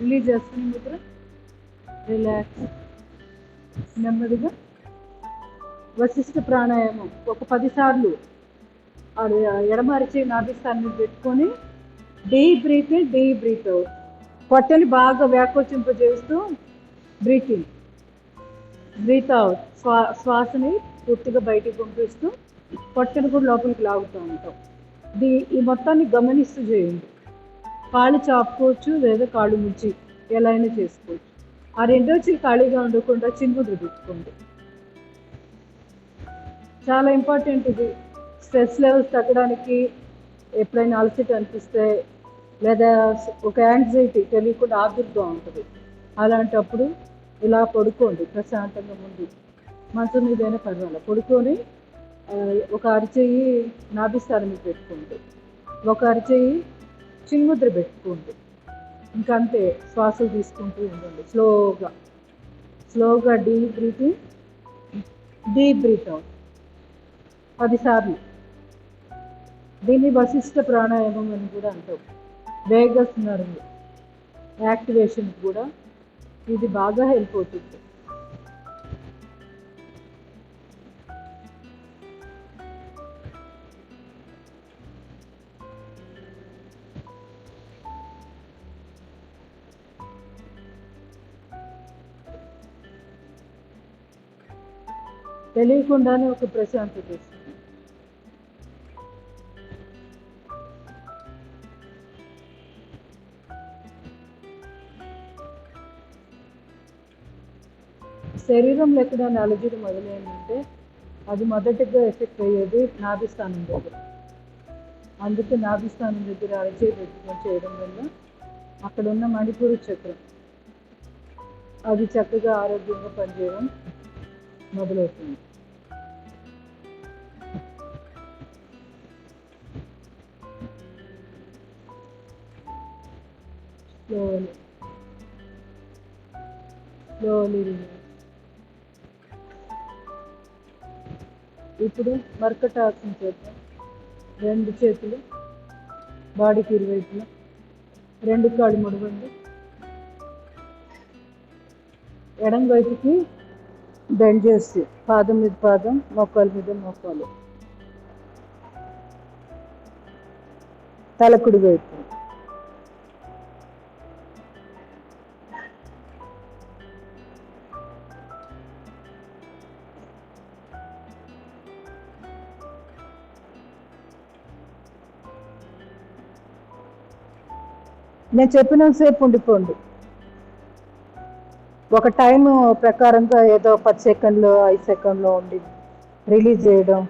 Release చేసుకుని Mudra, relax. నెమ్మదిగా వశిష్ఠ ప్రాణాయామం ఒక 10 సార్లు ఎడమరిచి నాభిస్థానం పెట్టుకొని deep breath in, deep breath out. పొట్టని బాగా వ్యాకోచింపజేస్తూ బ్రీత్ ఇన్, బ్రీత్ అవుట్. శ్వాసని పూర్తిగా బయటికి పంపిస్తూ పొట్టని కూడా లోపలికి లాగుతూ ఉంటాం. ఈ మొత్తాన్ని గమనిస్తూ చేయండి. కాళ్ళు చాపుకోవచ్చు లేదా కాళ్ళు ముచ్చి ఎలా అయినా చేసుకోవచ్చు. ఆ 2 రోజులు ఖాళీగా ఉండకుండా చిన్ముద్ర పెట్టుకోండి. చాలా ఇంపార్టెంట్ ఇది. స్ట్రెస్ లెవెల్స్ తగ్గడానికి, ఎప్పుడైనా అలసట అనిపిస్తే లేదా ఒక యాంగ్జైటీ తెలియకుండా ఆదుర్గా ఉంటుంది, అలాంటప్పుడు ఇలా పడుకోండి ప్రశాంతంగా. ముందు మంచం మీదైనా పర్వాలేదు, పడుకొని ఒక అరిచెయ్యి నాభిస్థానం మీద పెట్టుకోండి, ఒక అరిచెయ్యి చిన్ముద్ర పెట్టుకోండి. ఇంకంతే, శ్వాసలు తీసుకుంటూ ఉండండి స్లోగా స్లోగా. Deep breath in, deep breath out 10 సార్లు. దీన్ని వశిష్ఠ ప్రాణాయామం అని కూడా అంటాం. వేగస్ నర్వ్ యాక్టివేషన్ కూడా ఇది బాగా హెల్ప్ అవుతుంది. తెలియకుండానే ఒక ప్రశాంతత వస్తుంది. శరీరంలో ఎక్కడైనా అలజడి మొదలైందంటే అది మొదటిగా ఎఫెక్ట్ అయ్యేది నాభిస్థానం దగ్గర. అందుకే నాభిస్థానం దగ్గర అలజడి పెట్టుకొని చేయడం వల్ల అక్కడ ఉన్న మణిపూర చక్రం అది చక్కగా ఆరోగ్యంగా పనిచేయడం మొదలవుతుంది. Slowly slowly release. ఇప్పుడు మర్కటాసనం చేద్దాం. 2 చేతులు బాడీకి ఇరువైపులా, 2 కాళ్ళు ముడవండి. ఎడం వైపుకి బెండ్ చేసి పాదం మీద పాదం, మోకాలు మీద మోకాలు. తలకుడి వైపు. నేను చెప్పినంతసేపు ఉండిపోండి. ఒక టైం ప్రకారంగా ఏదో 10 సెకండ్లు 5 సెకండ్లో ఉండి రిలీజ్ చేయడం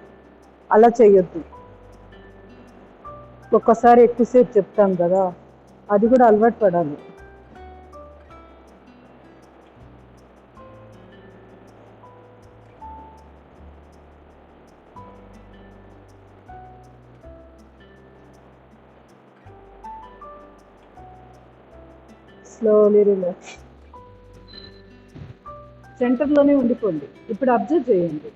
అలా చేయొద్దు. ఒక్కసారి ఎక్కువసేపు చెప్తాం కదా, అది కూడా అలవాటు పడాలి. Slowly relax. సెంటర్లోనే ఉండిపోండి. ఇప్పుడు అబ్జర్వ్ చేయండి,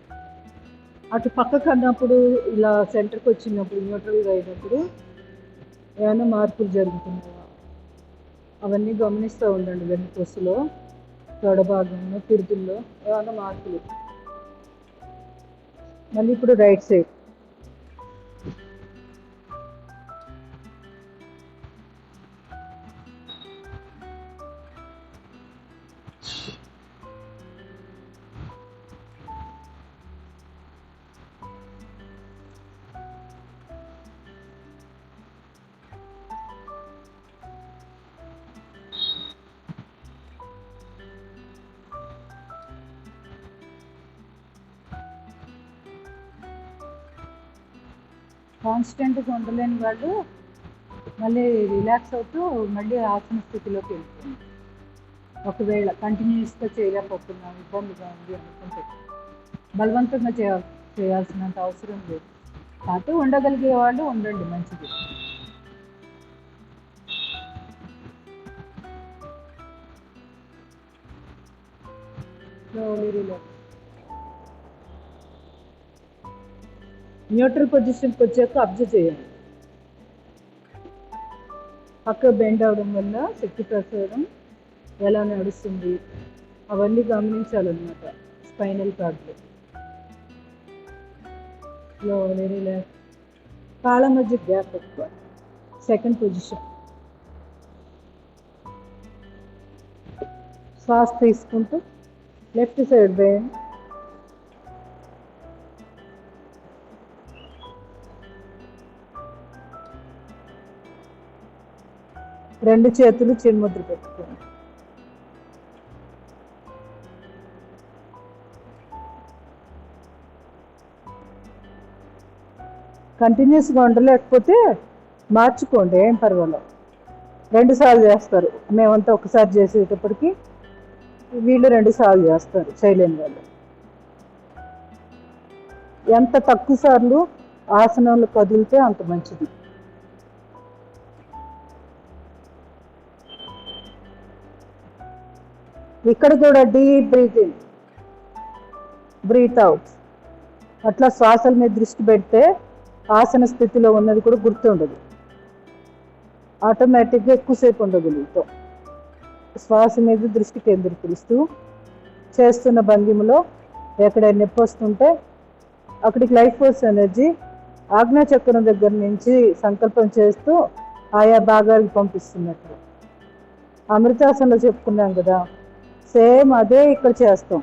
అటు పక్కకు అన్నప్పుడు ఇలా సెంటర్కి వచ్చినప్పుడు న్యూట్రల్గా అయినప్పుడు ఏమైనా మార్పులు జరుగుతున్నాయా అవన్నీ గమనిస్తూ ఉండండి. వెన్నుపూసలో, తొడభాగంలో, పిరుదుల్లో ఏమైనా మార్పులు. మళ్ళీ ఇప్పుడు రైట్ సైడ్. కాన్స్టెంట్గా ఉండలేని వాళ్ళు మళ్ళీ రిలాక్స్ అవుతూ మళ్ళీ ఆసన స్థితిలోకి వెళ్తుంది. ఒకవేళ కంటిన్యూస్గా చేయలేకపోతున్నాం, ఇబ్బందిగా ఉంది అనుకుంటే బలవంతంగా చేయాల్సినంత అవసరం లేదు. కాకపోతే ఉండగలిగే వాళ్ళు ఉండండి, మంచిది. రిలాక్స్. న్యూట్రల్ పొజిషన్కి వచ్చాక అబ్జర్వ్ చేయండి. పక్క బెండ్ అవడం వల్ల శక్తి ప్రసారం ఎలా నడుస్తుంది అవన్నీ గమనించాలన్నమాట. స్పైనల్ కార్డ్లో స్లోలీ రిలాక్స్. కాళ్ళ మధ్య గ్యాప్ ఎక్కువ. Second position. శ్వాస తీసుకుంటూ లెఫ్ట్ సైడ్ వేయండి. రెండు చేతులు చిన్ముద్ర పెట్టుకోండి. కంటిన్యూస్గా ఉండలేకపోతే మార్చుకోండి, ఏం పర్వాలేదు. 2 సార్లు చేస్తారు, మేమంతా ఒకసారి చేసేటప్పటికి వీళ్ళు 2 సార్లు చేస్తారు చేయలేని వాళ్ళు. ఎంత తక్కువ సార్లు ఆసనంలో కదిలితే అంత మంచిది. ఇక్కడ కూడా deep breath in, breath out. అట్లా శ్వాసల మీద దృష్టి పెడితే ఆసన స్థితిలో ఉన్నది కూడా గుర్తుండదు, ఆటోమేటిక్గా ఎక్కువసేపు ఉండగలుగుతాం. శ్వాస మీద దృష్టి కేంద్రీకరిస్తూ చేస్తున్న భంగిమలో ఎక్కడైనా నొప్పి వస్తుంటే అక్కడికి లైఫ్ ఫోర్స్ ఎనర్జీ ఆజ్ఞాచక్రం దగ్గర నుంచి సంకల్పం చేస్తూ ఆయా భాగాలకు పంపిస్తున్నట్లు. అమృతాసనంలో చెప్పుకున్నాం కదా, సేమ్ అదే ఇక్కడ చేస్తాం.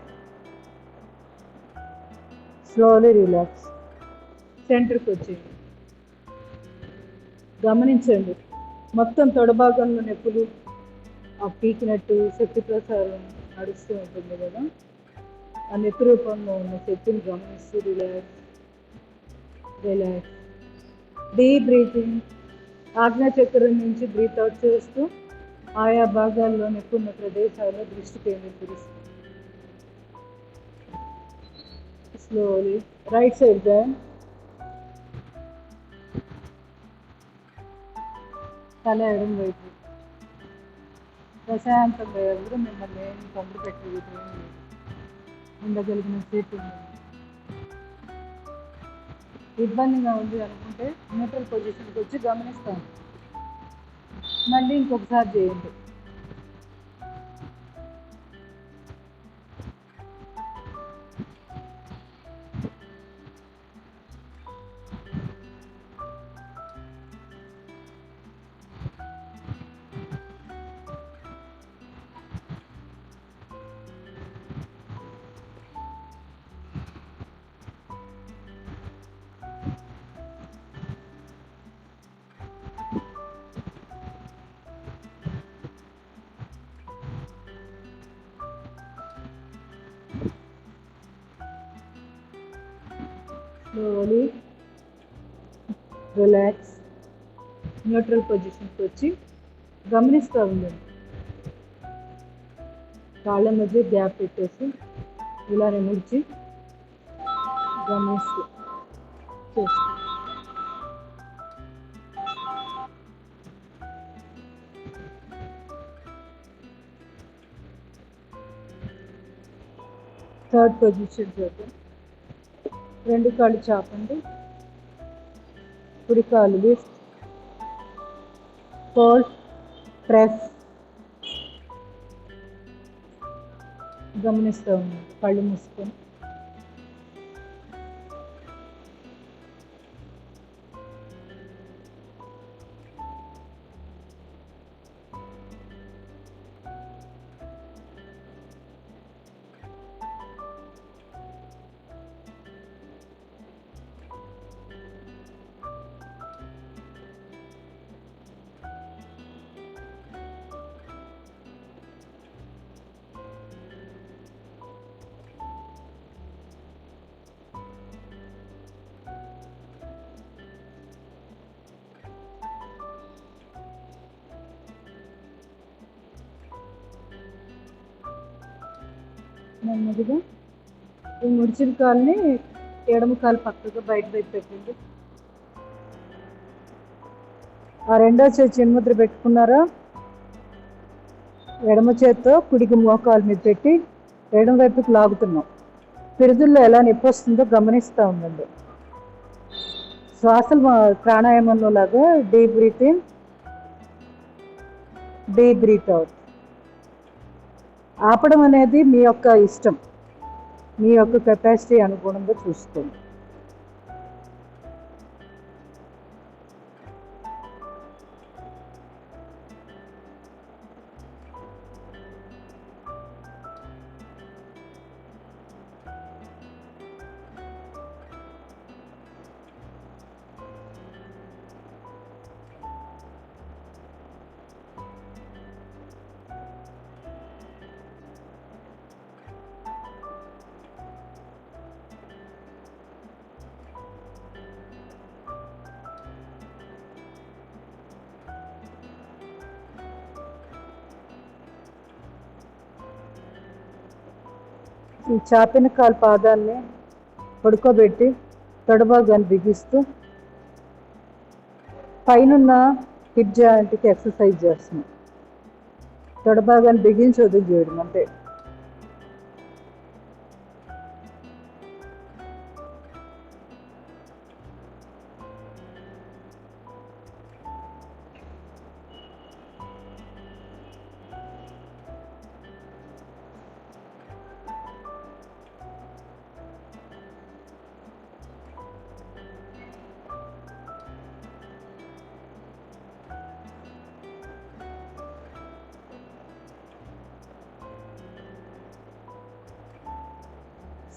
Slowly relax. సెంటర్కి వచ్చేయండి. గమనించండి, మొత్తం తొడభాగంలో నొప్పులు ఆ పీకినట్టు శక్తి ప్రసారం నడుస్తూ ఉంటుంది కదా, ఆ నొప్పి రూపంలో ఉన్న శక్తిని గమనిస్తూ రిలాక్స్ రిలాక్స్. Deep breathing. ఆజ్ఞాచక్రం నుంచి బ్రీత్ అవుట్ చేస్తూ ఆయా భాగాల్లో నొప్పి ఉన్న ప్రదేశాల్లో దృష్టి కేంద్రీకరిస్తుంది. Slowly right side bend. తల ఎడం వైపు. ప్రశాంతంగా ఎవరు మిమ్మల్ని ఏం తొందర పెట్టలేదు, ఉండగలిగిన సేపు ఇబ్బందిగా ఉంది అనుకుంటే న్యూట్రల్ పొజిషన్కి వచ్చి గమనిస్తాను. మళ్ళీ ఇంకొకసారి చేయండి. Slowly relax. న్యూట్రల్ పొజిషన్కి వచ్చి గమనిస్తూ ఉండండి. కాళ్ళ మధ్య గ్యాప్ పెట్టేసి ఇలానే ముడిచి గమనిస్తూ చేస్తాం. థర్డ్ పొజిషన్ చేద్దాం. రెండు కాళ్ళు చాపండి, కుడి కాలు లిఫ్ట్, ఫోల్డ్, ప్రెస్. గమనిస్తూ ఉన్నాడు, కళ్ళు మూసుకొని. నెమ్మదిగా ఈ ముడిచిన కాలుని ఎడమ కాలు పక్కగా బయట వైపు పెట్టండి. ఆ రెండో చేతి చిన్ముద్ర పెట్టుకున్నారా, ఎడమ చేత్తో కుడికి మోకాలు మీద పెట్టి ఎడమ వైపుకి లాగుతున్నాం. పిరుదుల్లో ఎలా నొప్పి వస్తుందో గమనిస్తూ ఉండండి. శ్వాసలు ప్రాణాయామంలో లాగా deep breath in, deep breath out. ఆపడం అనేది మీ యొక్క ఇష్టం, మీ యొక్క కెపాసిటీ అనుగుణంగా చూసుకోండి. ఈ చాపిన కాలు పాదాన్ని పడుకోబెట్టి తొడభాగాన్ని బిగిస్తూ పైనున్న హిప్ జాయింట్కి ఎక్సర్సైజ్ చేస్తున్నాం. తొడభాగాన్ని బిగించి వదిలి చేయడం అంతే.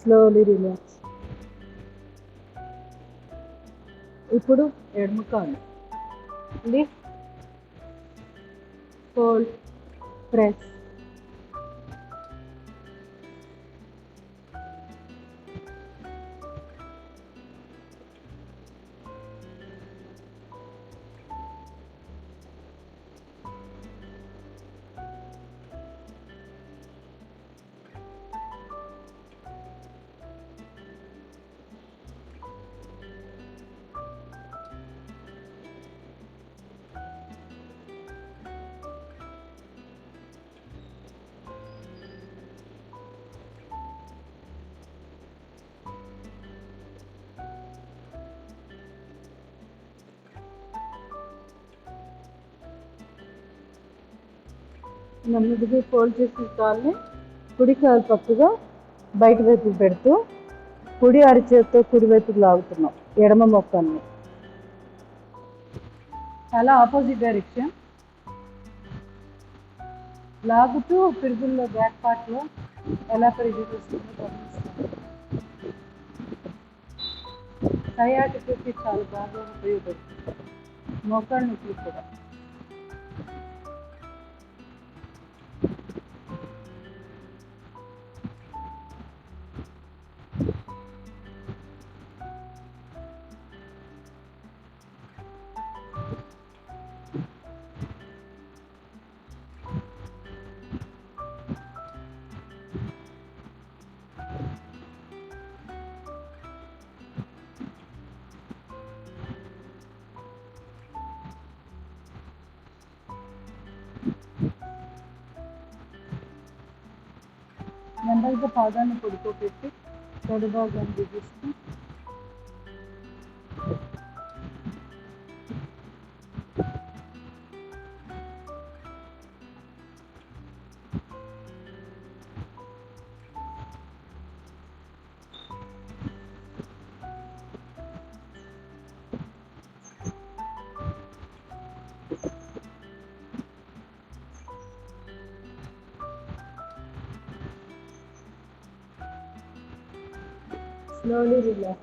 Slowly relax. ఇప్పుడు ఎడమ కాలు లిఫ్ట్, ఫోల్డ్, ప్రెస్. నెమ్మదిగా ఫోల్డ్ చేసిన కాల్ని కుడి కాలు పక్కగా బయట వైపుకి పెడుతూ కుడి అరిచేతితో కుడి వైపుకి లాగుతున్నాం ఎడమ మొక్కాన్ని. అలా ఆపోజిట్ డైరెక్షన్ లాగుతూ పిరుగుల్లో బ్యాక్ పార్ట్లో ఎలా పెరిగి వస్తుందో గమనిస్తాం. సయాటికి చాలా బాగా ఉపయోగపడుతుంది, మోకాళ్ళ నొప్పులు కూడా. నెమ్మదిగా పాదాన్ని పడుకోబెట్టి తొడభాగాన్ని బిగిస్తూ slowly relax.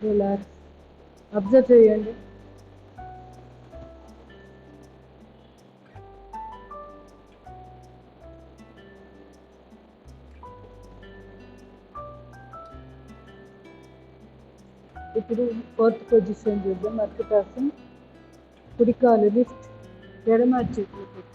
రిలాక్స్. అబ్జర్వ్ చేయండి. ఇప్పుడు ఫోర్త్ పొజిషన్ చూద్దాం. మర్కటాసన్. కుడి కాలు లిఫ్ట్, ఎడమ చేతులు పెట్టండి.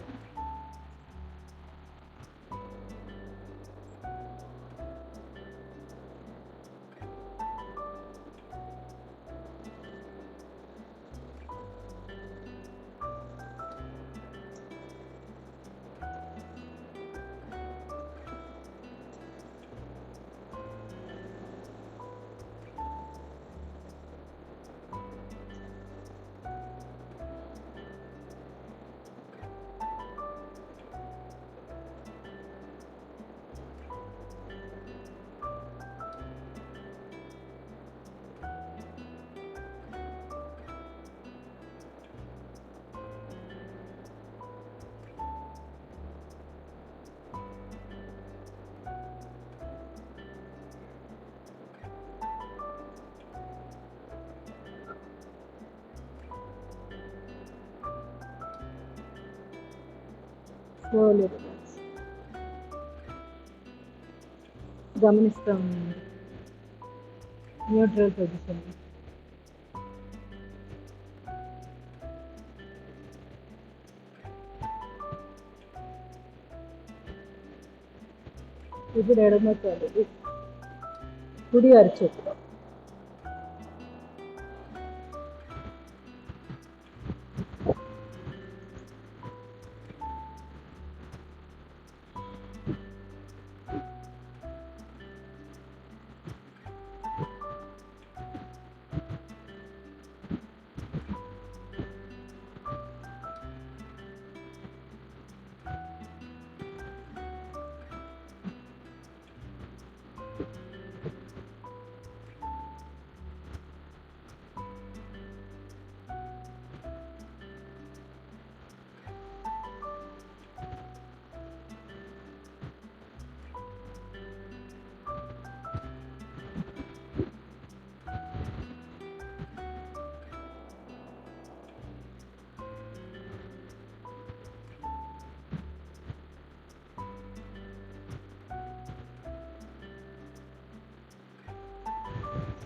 Slowly relax. గమనిస్తాం న్యూట్రల్ పొజిషన్. ఇప్పుడు ఎడమ కాలు కుడి అరచేతిలో.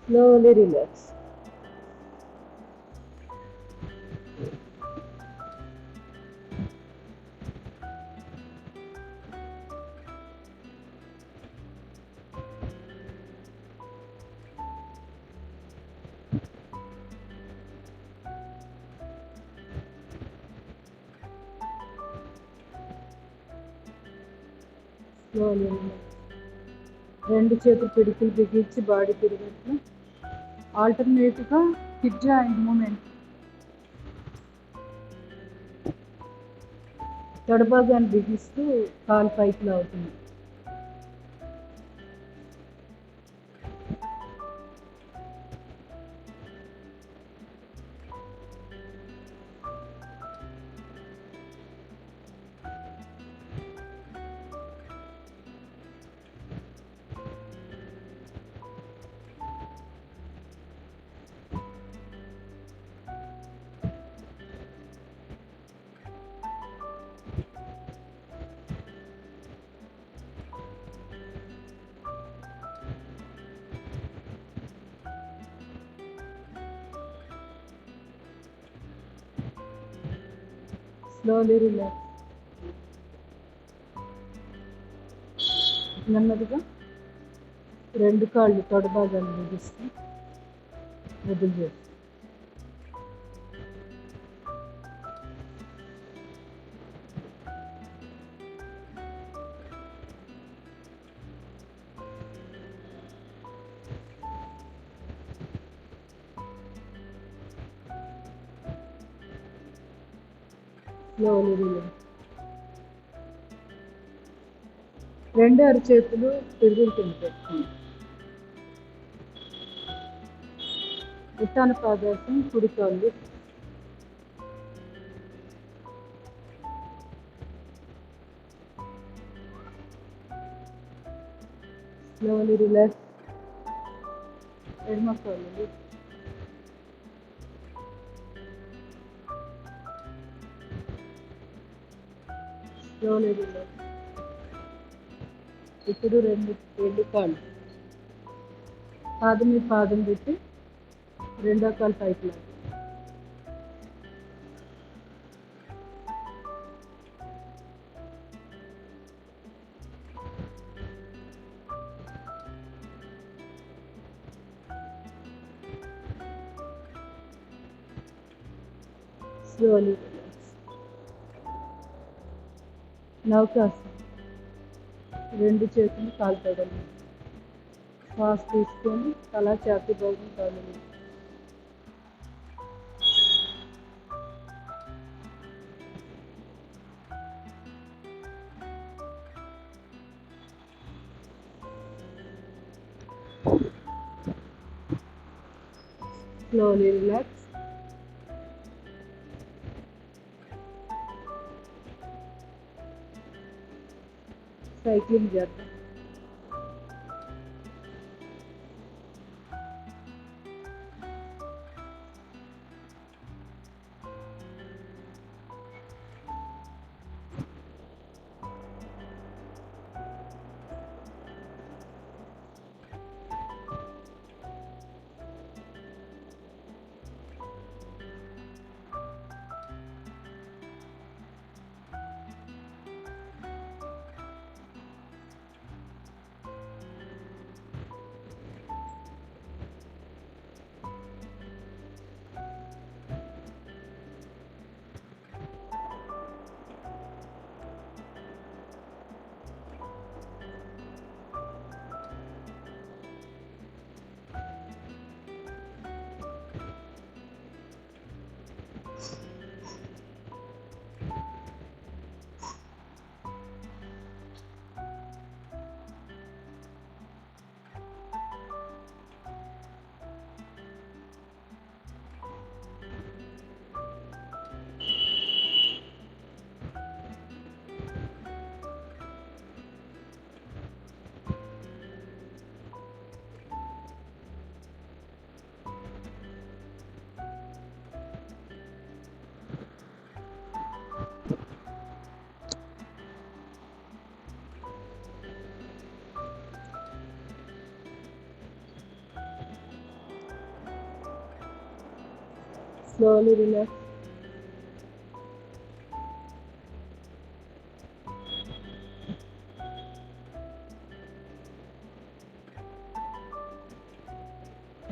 Slowly relax. Slowly relax. రెండు చేతులు పిడికిలు బిగించి బాడీ తిరిగినట్లు ఆల్టర్నేట్గా హిప్ జాయింట్ మూమెంట్. తొడభాగాన్ని బిగిస్తూ కాలు పైకి లాగుతుంది. Slowly relax. నెమ్మదిగా రెండు కాళ్ళు తొడభాగాన్ని బిగిస్తూ వదిలి చేస్తాం. Slowly relax. రెండు అరచేతులు తిరుగులు కింద పెట్టుకోండి. ఉత్తాన పాదాసం కుడి కాళ్ళు. Slowly relax. ఎడమ కాళ్ళు. Slowly relax. ఇప్పుడు రెండు కాళ్ళు పాదం మీద పాదం పెట్టి రెండో కాలు పైకి లాగా. Slowly relax. నౌకాసనం. రెండు చేతులు కాలు తొడలు. శ్వాస తీసుకొని తల ఛాతీ భాగం కాలు. Slowly relax. Cycling చేద్దాం. Slowly relax.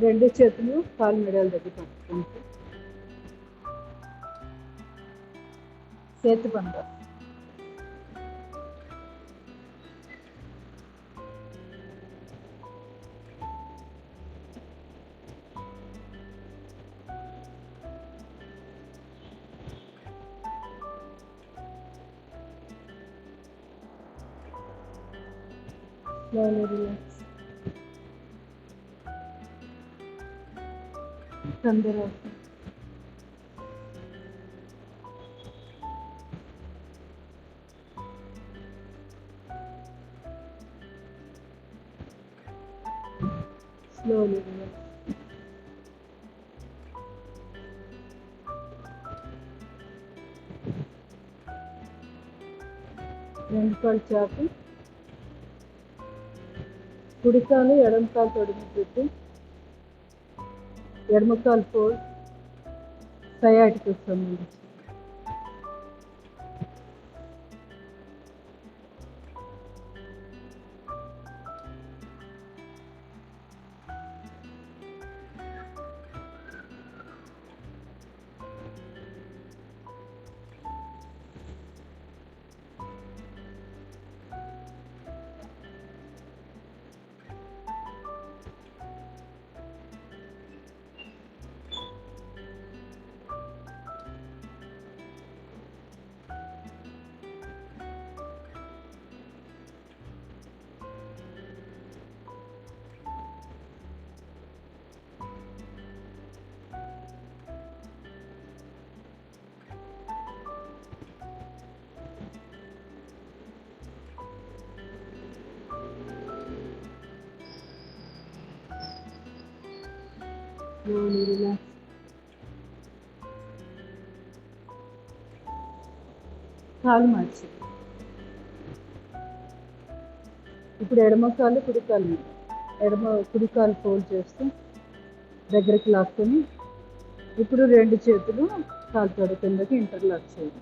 రెండు చేతులు కాలు మెడల దగ్గర పట్టుకుంటూ చేతి బంద. Slowly relax. Chandrasana. Slowly relax. రెండు కాళ్ళు చాపి కుడికాలు ఎడమకాలు తొడిగి పెట్టి ఎడమకాలు ఫోల్డ్ సయాటికి సంబంధించి. Slowly relax. కాలు మార్చి ఇప్పుడు ఎడమ కాలు కుడికాలు మీద కుడికాలు ఫోల్డ్ చేస్తూ దగ్గరికి లాక్కొని ఇప్పుడు రెండు చేతులు కాలు తొడ కిందకి ఇంటర్లాక్ చేయాలి.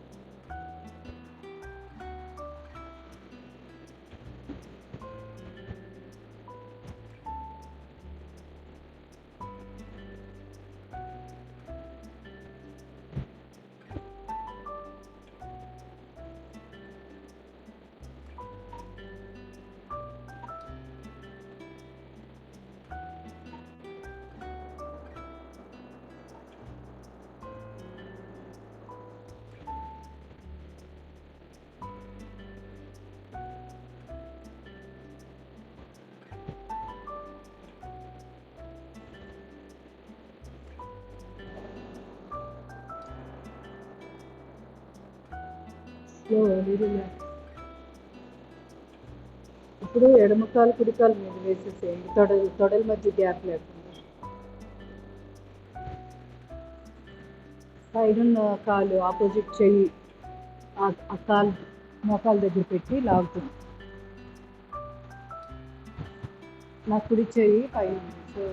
Slowly relax. ఇప్పుడు ఎడమకాలు కుడికాలు మీద వేసేసేయండి, తొడల మధ్య గ్యాప్ లేకుండా. సైడ్ ఉన్న కాలు ఆపోజిట్ చెయ్యి ఆ కాలు మోకాల దగ్గర పెట్టి లాగుతుంది. నా కుడి చెయ్యి పైన ఉంది, సో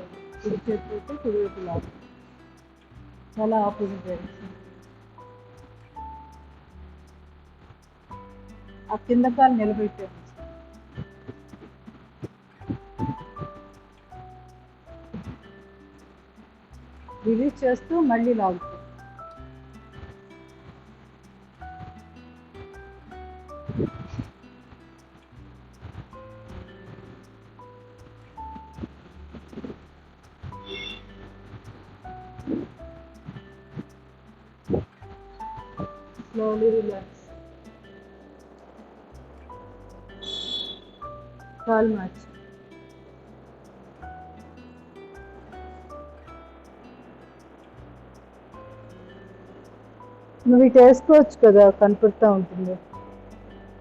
కుడి చేతి పెట్టి కుడివైపు లాగుతుంది. చాలా ఆపోజిట్ డైరెక్షన్. ఆ కింద కాలు నిలబెట్టాను. రిలీజ్ చేస్తూ మళ్ళీ లాగుతుంది. Slowly relax. కాలు మార్చి నువ్వు ఇటు వేసుకోవచ్చు కదా, కనపడుతూ ఉంటుంది.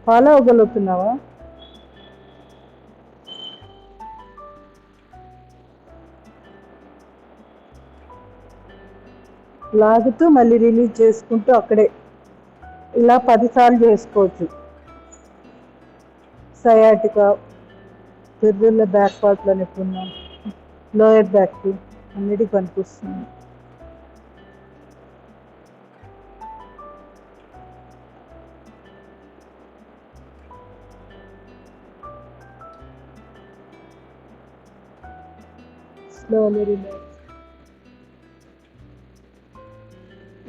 ఫాలో అవ్వగలుగుతున్నావా? లాగుతూ మళ్ళీ రిలీజ్ చేసుకుంటూ అక్కడే ఇలా 10 సార్లు చేసుకోవచ్చు. సయాటికా, పెద్దల బ్యాక్ పార్ట్లో నొప్పున్నా, లోయర్ బ్యాక్కి అన్నిటికీ పనికొస్తుంది. Slowly relax.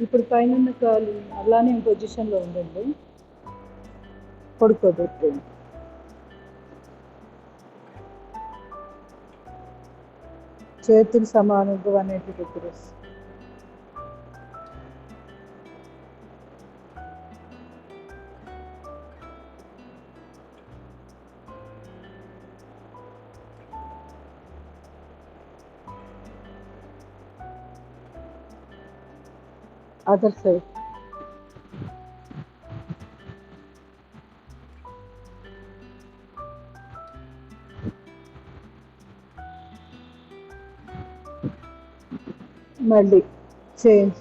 ఇప్పుడు పైన కాలు అలానే పొజిషన్లో ఉండండి. పడుకోబెట్టండి. చేతులు సమానంగా 180 డిగ్రీస్. Other side. మళ్ళీ change.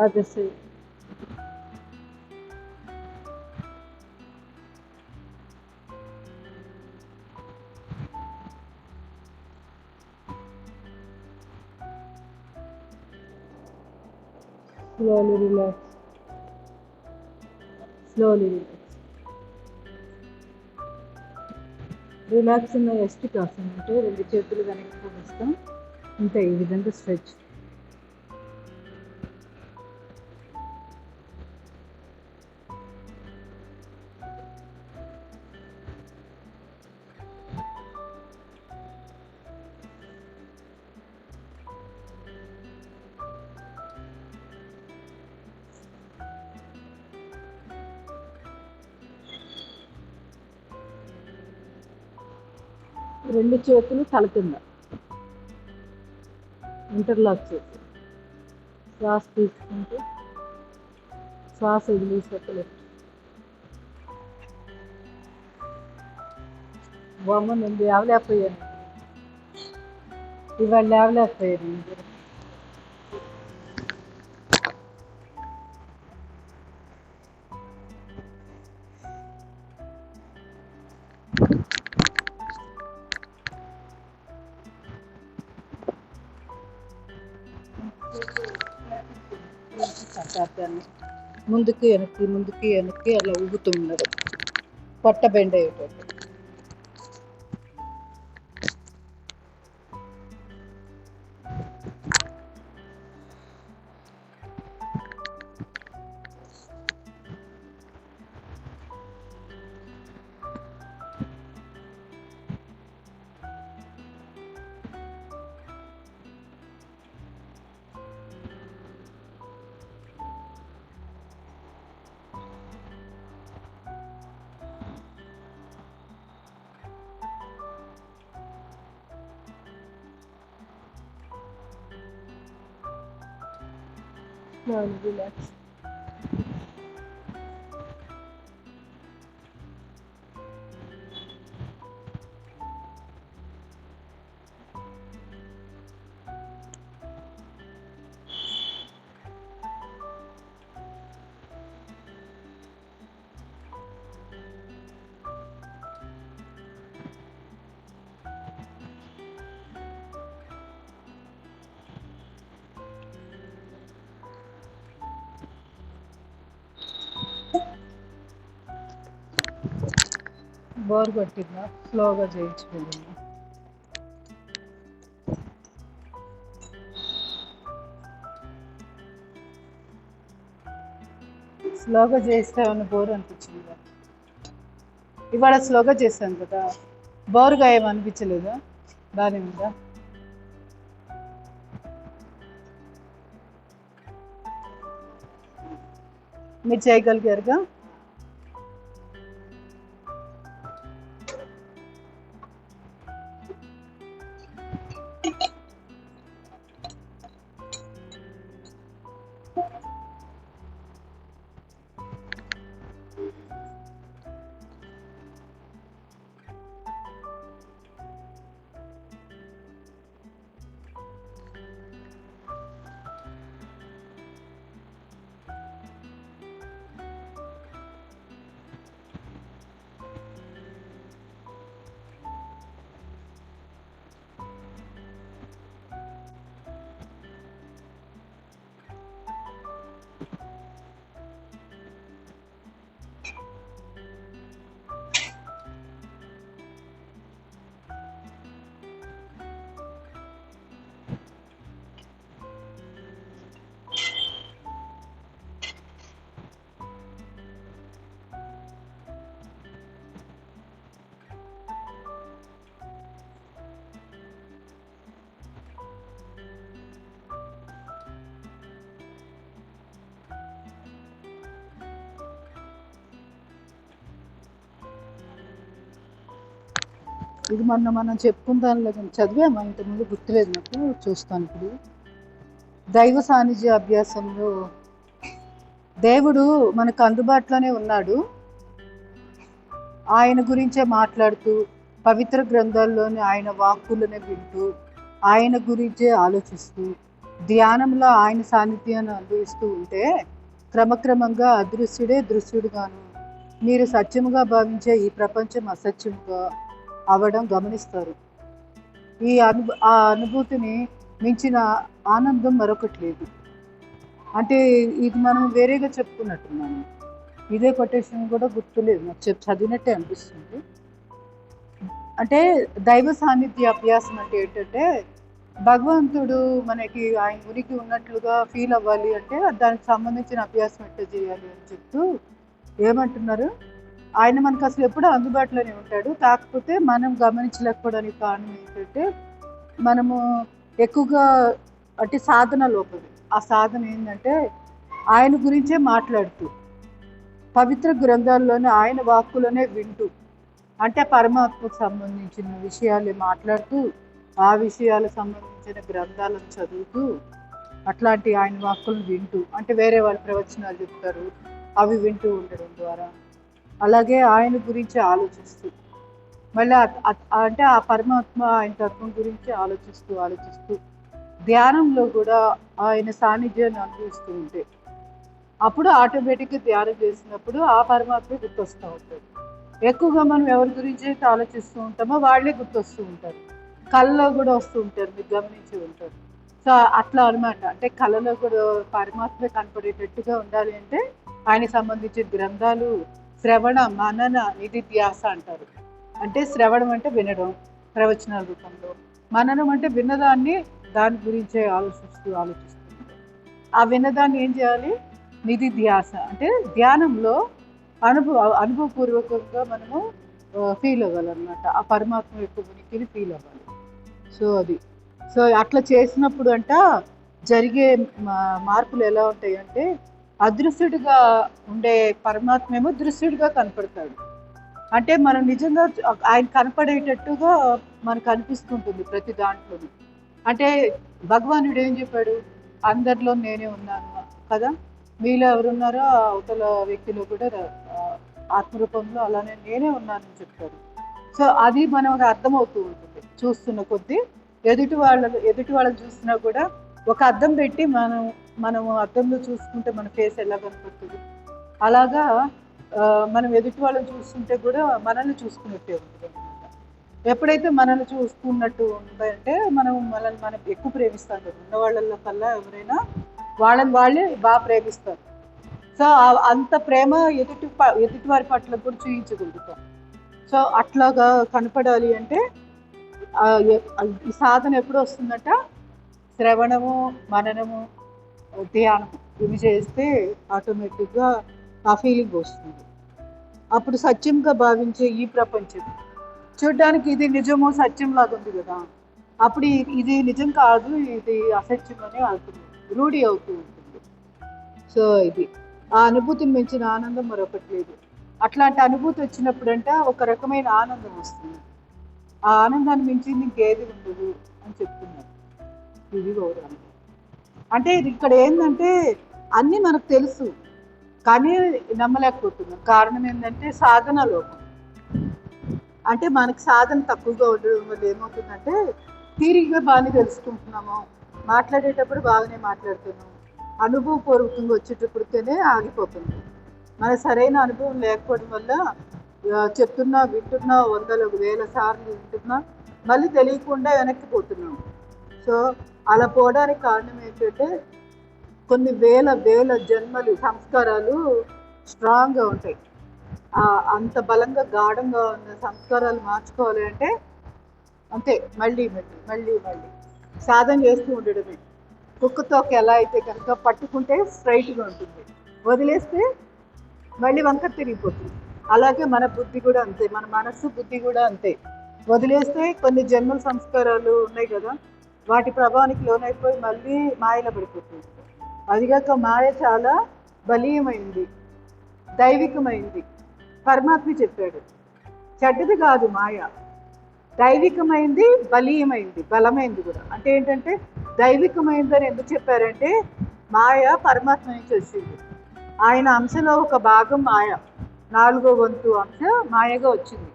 Other side. Slowly relax. Slowly relax. Relax ఉన్న ఎస్టిక్ ఆసనం అంటే 2 చేతులు వెనక్కి పోస్తాం. అంతే, ఈ విధంగా స్ట్రెచ్. రెండు చేతులు తల కింద ఇంటర్లాక్ చేసి శ్వాస తీసుకుంటూ శ్వాస వదిలేసేట్టు. బొమ్మ నేను లేవలేకపోయాను, ఇవాళ లేవలేకపోయాను. ముందుకి వెనక్కి అలా ఊగుతున్నారు, పొట్ట బెండ్ అయ్యేటట్టు. Slowly relax. బోర్ కొట్టిందా? స్లోగా చేయించుకోండి. స్లోగా చేస్తామని బోర్ అనిపించిందా? ఇవాళ స్లోగా చేస్తాను కదా, బోర్గా ఏమనిపించలేదా? బాగానే ఉందా? మీరు చేయగలిగారుగా? ఇది మనం చెప్పుకున్న దానిలో చదివామా ఇంతకుముందు, గుర్తులేదు నాకు, చూస్తాను ఇప్పుడు. దైవ సాన్నిధ్య అభ్యాసంలో దేవుడు మనకు అందుబాటులోనే ఉన్నాడు. ఆయన గురించే మాట్లాడుతూ, పవిత్ర గ్రంథాల్లోని ఆయన వాక్కులనే వింటూ, ఆయన గురించే ఆలోచిస్తూ, ధ్యానంలో ఆయన సాన్నిధ్యాన్ని అనుభవిస్తూ ఉంటే క్రమక్రమంగా అదృశ్యుడే దృశ్యుడుగాను, మీరు సత్యముగా భావించే ఈ ప్రపంచం అసత్యముగా అవడం గమనిస్తారు. ఆ అనుభూతిని మించిన ఆనందం మరొకటి లేదు. అంటే ఇది మనం వేరేగా చెప్పుకున్నట్టున్నాను. ఇదే కొటేషన్ కూడా గుర్తులేదు నాకు, చదివినట్టే అనిపిస్తుంది. అంటే దైవ సాన్నిధ్య అభ్యాసం అంటే ఏంటంటే, భగవంతుడు మనకి ఆయన ఉనికి ఉన్నట్లుగా ఫీల్ అవ్వాలి అంటే దానికి సంబంధించిన అభ్యాసం ఎట్లా చేయాలి అని చెప్తూ ఏమంటున్నారు, ఆయన మనకు అసలు ఎప్పుడూ అందుబాటులోనే ఉంటాడు. కాకపోతే మనం గమనించలేకపోవడానికి కారణం ఏంటంటే, మనము ఎక్కువగా అంటే సాధన లోపలి. ఆ సాధన ఏంటంటే ఆయన గురించే మాట్లాడుతూ, పవిత్ర గ్రంథాల్లోనే ఆయన వాక్కులనే వింటూ, అంటే పరమాత్మకు సంబంధించిన విషయాలు మాట్లాడుతూ, ఆ విషయాలకు సంబంధించిన గ్రంథాలను చదువుతూ, అట్లాంటి ఆయన వాక్కులను వింటూ, అంటే వేరే వాళ్ళు ప్రవచనాలు చెప్తారు అవి వింటూ ఉండడం ద్వారా, అలాగే ఆయన గురించి ఆలోచిస్తూ, మళ్ళీ అంటే ఆ పరమాత్మ ఆయన తత్వం గురించి ఆలోచిస్తూ ధ్యానంలో కూడా ఆయన సాన్నిధ్యాన్ని అనుభవిస్తూ ఉంటే, అప్పుడు ఆటోమేటిక్గా ధ్యానం చేసినప్పుడు ఆ పరమాత్మ గుర్తొస్తూ ఉంటుంది. ఎక్కువగా మనం ఎవరి గురించి అయితే ఆలోచిస్తూ ఉంటామో వాళ్ళే గుర్తొస్తూ ఉంటారు. కళ్ళలో కూడా వస్తూ ఉంటారు, మీరు గమనించి ఉంటారు. సో అట్లా అనమాట. అంటే కళలో కూడా పరమాత్మ కనపడేటట్టుగా ఉండాలి అంటే ఆయనకి సంబంధించిన గ్రంథాలు శ్రవణ, మనన, నిధిధ్యాస అంటారు. అంటే శ్రవణం అంటే వినడం ప్రవచనాల రూపంలో, మననం అంటే విన్నదాన్ని దాని గురించే ఆలోచిస్తుంటాం. ఆ విన్నదాన్ని ఏం చేయాలి, నిధిధ్యాస అంటే ధ్యానంలో అనుభవపూర్వకంగా మనము ఫీల్ అవ్వాలన్నమాట. ఆ పరమాత్మ యొక్క ఉనికిని ఫీల్ అవ్వాలి. సో అట్లా చేసినప్పుడు అంట జరిగే మార్పులు ఎలా ఉంటాయంటే, అదృశ్యుడిగా ఉండే పరమాత్మ ఏమో దృశ్యుడిగా కనపడతాడు. అంటే మనం నిజంగా ఆయన కనపడేటట్టుగా మనకు అనిపిస్తుంటుంది ప్రతి దాంట్లోనూ. అంటే భగవానుడు ఏం చెప్పాడు, అందరిలో నేనే ఉన్నాను కదా, మీలో ఎవరున్నారో అవతల వ్యక్తిలో కూడా ఆత్మరూపంలో అలానే నేనే ఉన్నానని చెప్తారు. సో అది మనకు అర్థమవుతూ ఉంటుంది చూస్తున్న కొద్దీ. ఎదుటి వాళ్ళని చూసినా కూడా ఒక అద్దం పెట్టి మనం అద్దంలో చూసుకుంటే మన ఫేస్ ఎలా కనపడుతుంది, అలాగా మనం ఎదుటి వాళ్ళని చూస్తుంటే కూడా మనల్ని చూసుకున్నట్టే ఉంటుంది అనమాట. ఎప్పుడైతే మనల్ని చూసుకున్నట్టు ఉందంటే మనం ఎక్కువ ప్రేమిస్తాం కదా, ఉన్న వాళ్ళల్లో కల్లా ఎవరైనా వాళ్ళే బాగా ప్రేమిస్తారు. సో అంత ప్రేమ ఎదుటి వారి పట్ల కూడా చూపించగలుగుతాం. సో అట్లాగా కనపడాలి అంటే ఈ సాధన ఎప్పుడు వస్తుందట, శ్రవణము, మననము, ధ్యానము ఇవి చేస్తే ఆటోమేటిక్గా ఆ ఫీలింగ్ వస్తుంది. అప్పుడు సత్యంగా భావించే ఈ ప్రపంచం చూడడానికి ఇది నిజమో సత్యం లాగా ఉంది కదా, అప్పుడు ఇది నిజం కాదు, ఇది అసత్యం అని అవుతుంది, రూఢి అవుతూ ఉంటుంది. సో ఇది ఆ అనుభూతిని మించిన ఆనందం మరొకటి లేదు. అట్లాంటి అనుభూతి వచ్చినప్పుడంట ఒక రకమైన ఆనందం వస్తుంది. ఆ ఆనందాన్ని మించింది ఇంకేది ఉండదు అని చెప్తున్నారు. ఇది గౌరవం. అంటే ఇక్కడ ఏంటంటే అన్నీ మనకు తెలుసు కానీ నమ్మలేకపోతున్నాం. కారణం ఏంటంటే సాధన లోపం. అంటే మనకి సాధన తక్కువగా ఉండడం వల్ల ఏమవుతుందంటే, తీరిగ్గా బాగానే తెలుసుకుంటున్నాము, మాట్లాడేటప్పుడు బాగానే మాట్లాడుతున్నాము, అనుభవపూర్వకంగా వచ్చేటప్పటికనే ఆగిపోతుంది. మన సరైన అనుభవం లేకపోవడం వల్ల వింటున్నా 100,000 సార్లు వింటున్నా మళ్ళీ తెలియకుండా వెనక్కి పోతున్నాం. సో అలా పోవడానికి కారణం ఏంటంటే, కొన్ని వేల జన్మలు సంస్కారాలు స్ట్రాంగ్గా ఉంటాయి. అంత బలంగా గాఢంగా ఉన్న సంస్కారాలు మార్చుకోవాలి అంటే అంతే, మళ్ళీ సాధన చేస్తూ ఉండడమే. కుక్కతోక ఎలా అయితే కనుక పట్టుకుంటే స్ట్రైట్గా ఉంటుంది, వదిలేస్తే మళ్ళీ వంక తిరిగిపోతుంది. అలాగే మన బుద్ధి కూడా అంతే, మన మనస్సు బుద్ధి కూడా అంతే. వదిలేస్తే కొన్ని జన్మల సంస్కారాలు ఉన్నాయి కదా, వాటి ప్రభావానికి లోనైపోయి మళ్ళీ మాయలో పడిపోతుంది. అదిగాక మాయ చాలా బలీయమైంది, దైవికమైంది. పరమాత్మ చెప్పాడు, చెడ్డది కాదు మాయ, దైవికమైంది బలీయమైంది, బలమైంది కూడా. అంటే ఏంటంటే దైవికమైంది అని ఎందుకు చెప్పారంటే మాయ పరమాత్మ నుంచి వచ్చింది. ఆయన అంశలో ఒక భాగం మాయ, 4వ వంతు అంశ మాయగా వచ్చింది.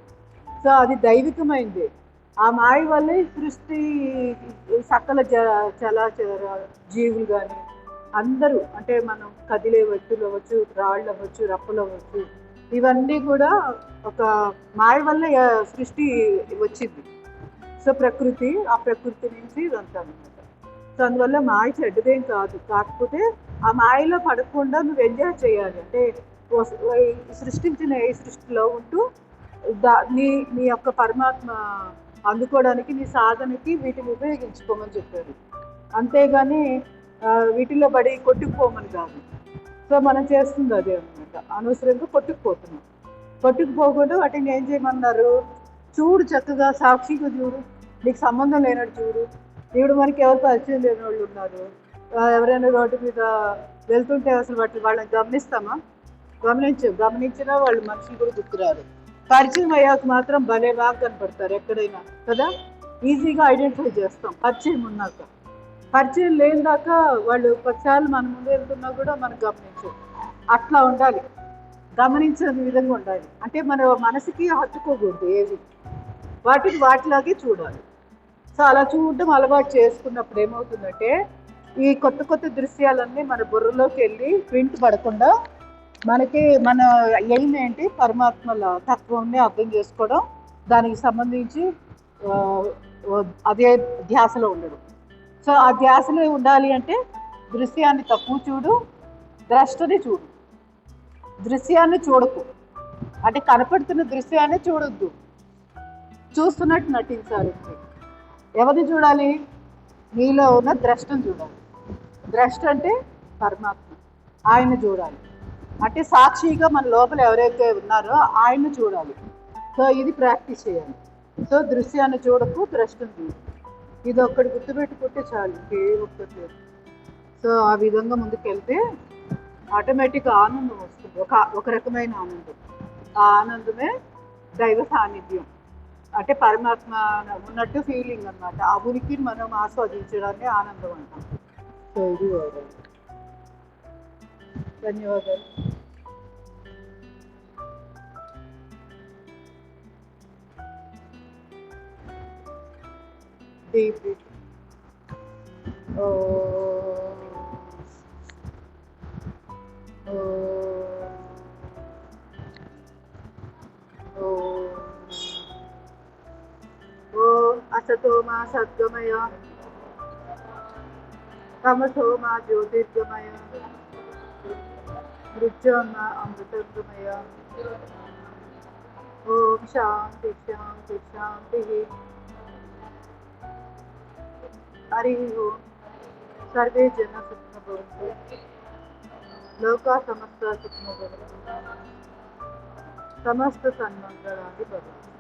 సో అది దైవికమైంది. ఆ మాయ వల్లే సృష్టి, సకల చలాచర జీవులు కానీ అందరూ, అంటే మనం కదిలే వ్యక్తులు అవ్వచ్చు, రాళ్ళు అవ్వచ్చు, రప్పలు అవ్వచ్చు, ఇవన్నీ కూడా ఒక మాయ వల్ల సృష్టి వచ్చింది. సో ప్రకృతి, ఆ ప్రకృతి నుంచి ఇదంతా అనమాట. సో అందువల్ల మాయ చెడ్డదేం కాదు. కాకపోతే ఆ మాయలో పడకుండా నువ్వు ఎంజాయ్ చేయాలి. అంటే సృష్టించిన ఏ సృష్టిలో ఉంటూ నీ నీ యొక్క పరమాత్మ అందుకోవడానికి నీ సాధనకి వీటిని ఉపయోగించుకోమని చెప్పారు. అంతేగాని వీటిలో పడి కొట్టుకుపోమని కాదు. సో మనం చేస్తుంది అదే అనమాట. అనవసరంగా కొట్టుకుపోతున్నాం. కొట్టుకుపోకుండా వాటిని ఏం చేయమన్నారు? చూడు, చక్కగా సాక్షిగా చూడు, నీకు సంబంధం లేనట్టు చూడు. ఇప్పుడు మనకి ఎవరు పరిచయం లేని వాళ్ళు ఉన్నారు. ఎవరైనా రోడ్డు మీద వెళ్తుంటే అసలు వాళ్ళని గమనిస్తామా? గమనించినా వాళ్ళు మనుషులు కూడా గుర్తురారు. పరిచయం అయ్యాక మాత్రం భలే బాగా కనపడతారు ఎక్కడైనా కదా, ఈజీగా ఐడెంటిఫై చేస్తాం పరిచయం ఉన్నాక. పరిచయం లేని దాకా వాళ్ళు 10 సార్లు మన ముందు వెళ్తున్నా కూడా మనం గమనించం. అట్లా ఉండాలి, గమనించే విధంగా ఉండాలి. అంటే మన మనసుకి హత్తుకోకూడదు ఏది, వాటిని వాటిలాగే చూడాలి. సో అలా చూడడం అలవాటు చేసుకున్నప్పుడు ఏమవుతుందంటే ఈ కొత్త కొత్త దృశ్యాలన్నీ మన బుర్రలోకి వెళ్ళి ప్రింట్ పడకుండా మనకి మన ఎయిమ్ ఏంటి, పరమాత్మల తత్వాన్ని అర్థం చేసుకోవడం, దానికి సంబంధించి అదే ధ్యాసలో ఉండడం. సో ఆ ధ్యాసలో ఉండాలి అంటే దృశ్యాన్ని తక్కువ చూడు, ద్రష్టని చూడు. దృశ్యాన్ని చూడకు, అంటే కనపడుతున్న దృశ్యాన్ని చూడొద్దు, చూస్తున్నట్టు నటించాలి. ఎవరిని చూడాలి? నీలో ఉన్న ద్రష్టను చూడాలి. ద్రష్ట అంటే పరమాత్మ, ఆయన చూడాలి. అంటే సాక్షిగా మన లోపల ఎవరైతే ఉన్నారో ఆయన్ని చూడాలి. సో ఇది ప్రాక్టీస్ చేయాలి. సో దృశ్యాన్ని చూడకు, ద్రష్టను చూడు. ఇది ఒక్కటి గుర్తుపెట్టుకుంటే చాలు, ఇంకే ఒక్కటి లేదు. సో ఆ విధంగా ముందుకెళ్తే ఆటోమేటిక్గా ఆనందం వస్తుంది, ఒక రకమైన ఆనందం. ఆ ఆనందమే దైవ సాన్నిధ్యం, అంటే పరమాత్మ ఉన్నట్టు ఫీలింగ్ అనమాట. ఆ ఉనికిని మనం ఆస్వాదించడాన్ని ఆనందం అంటాం. సో ఇది ధన్యవాదాలు. Deep breathing. असतो मा सद्गमय, तमसो मा ज्योतिर्गमय, मृत्योर्मा अमृतर्गमय. ओम शांति शांति शांति. हरि ओम. सर्वे जन सुखिनो भवन्तु, लोका समस्ता सुखिनो भवन्तु, समस्त सन्मंगलानि भवन्तु.